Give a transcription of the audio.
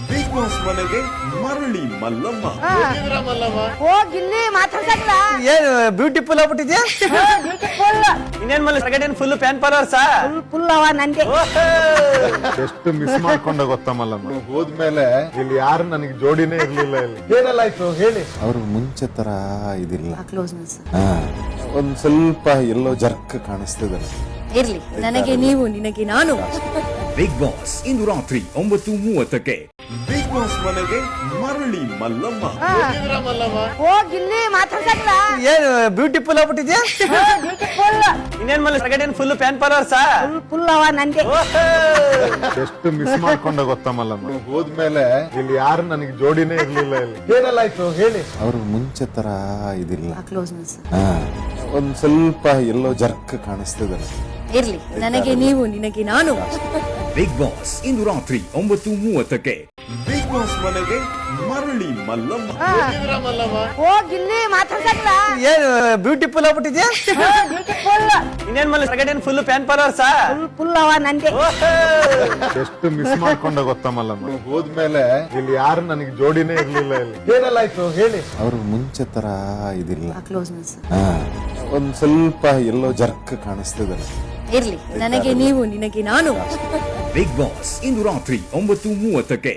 Big boss ಮನೆಗೆ ಮರಳಿ ಮಲ್ಲಮ್ಮ. ಹೋಗಿಲ್ಲಿ ಮಾತಾಡ್ಸಲ್ಲ ಏನು ಬ್ಯೂಟಿಫುಲ್ ಆಗ್ಬಿಟ್ಟಿದ್ಯಾ? ಇನ್ನೇನ್ ಮಲ್ಲ second full fan followers full ಅವ ನಂದೆ. ಎಷ್ಟು ಮಿಸ್ ಮಾಡ್ಕೊಂಡ ಗೊತ್ತಮ್ಮಲ್ಲಮ್ಮ. ಹೋದ್ಮೇಲೆ ಇಲ್ಲಿ ಯಾರು ನನಗೆ ಜೋಡಿನೇ ಇರ್ಲಿಲ್ಲ. ಇಲ್ಲಿ ಏನೆಲ್ಲ ಆಯ್ತು ಹೇಳಿ. ಅವರು ಮುಂಚೆ ತರ ಇದಿಲ್ಲ. ಕ್ಲೋಸ್ನೆಸ್ ಒಂದ್ ಸ್ವಲ್ಪ ಎಲ್ಲೋ ಜರ್ಕ್ ಕಾಣಿಸ್ತಿದೆ. ಇರ್ಲಿ, ನನಗೆ ನೀವು, ನಿನಗೆ ನಾನು. ಬಿಗ್ ಬಾಸ್ ಇಂದು ರಾತ್ರಿ 9:30ಕ್ಕೆ. ಬಿಗ್ ಬಾಸ್ ಮನೆಗೆ ಮರಳಿ ಮಲ್ಲಮ್ಮ. ಹೋಗಿಲ್ಲಿ ಮಾತಾಡ್ಸಲ್ಲ ಏನು ಬ್ಯೂಟಿಫುಲ್ ಆಗ್ಬಿಟ್ಟಿದ್ಯಾ? ಇನ್ನೇನ್ ಮಲ್ಲ second full fan followers full ಅವ ನಂದೆ. ಎಷ್ಟು ಮಿಸ್ ಮಾಡ್ಕೊಂಡ ಗೊತ್ತಮ್ಮಲ್ಲಮ್ಮ. ಹೋದ್ಮೇಲೆ ಇಲ್ಲಿ ಯಾರು ನನಗೆ ಜೋಡಿನೇ ಇರ್ಲಿಲ್ಲ. ಇಲ್ಲಿ ಏನೆಲ್ಲ ಆಯ್ತು ಹೇಳಿ. ಅವರು ಮುಂಚೆ ತರ ಇದಿಲ್ಲ. ಕ್ಲೋಸ್ನೆಸ್ ಒಂದ್ ಸ್ವಲ್ಪ ಎಲ್ಲೋ ಜರ್ಕ್ ಕಾಣಿಸ್ತಿದೆ. ಇರ್ಲಿ, ನನಗೆ ನೀವು, ನಿನಗೆ ನಾನು. ಬಿಗ್ ಬಾಸ್ ಇಂದು ರಾತ್ರಿ 9:30ಕ್ಕೆ. ಬಿಗ್ ಬಾಸ್ ಮನೆಗೆ ಮರಳಿ ಮಲ್ಲಮ್ಮ. ಹೋಗಿಲ್ಲಿ ಮಾತಾಡ್ಸಲ್ಲ ಏನು ಬ್ಯೂಟಿಫುಲ್ ಆಗ್ಬಿಟ್ಟಿದ್ಯಾ? ಇನ್ನೇನ್ ಮಲ್ಲ second full fan followers full ಅವ ನಂದೆ. ಎಷ್ಟು ಮಿಸ್ ಮಾಡ್ಕೊಂಡ ಗೊತ್ತಮ್ಮಲ್ಲಮ್ಮ. ಹೋದ್ಮೇಲೆ ಇಲ್ಲಿ ಯಾರು ನನಗೆ ಜೋಡಿನೇ ಇರ್ಲಿಲ್ಲ. ಇಲ್ಲಿ ಏನೆಲ್ಲ ಆಯ್ತು ಹೇಳಿ. ಅವರು ಮುಂಚೆ ತರ ಇದಿಲ್ಲ. ಕ್ಲೋಸ್ನೆಸ್ ಒಂದ್ ಸ್ವಲ್ಪ ಎಲ್ಲೋ ಜರ್ಕ್ ಕಾಣಿಸ್ತಿದೆ. ಇರ್ಲಿ, ನನಗೆ ನೀವು, ನಿನಗೆ ನಾನು. ಬಿಗ್ ಬಾಸ್ ಇಂದು ರಾತ್ರಿ 9:30ಕ್ಕೆ.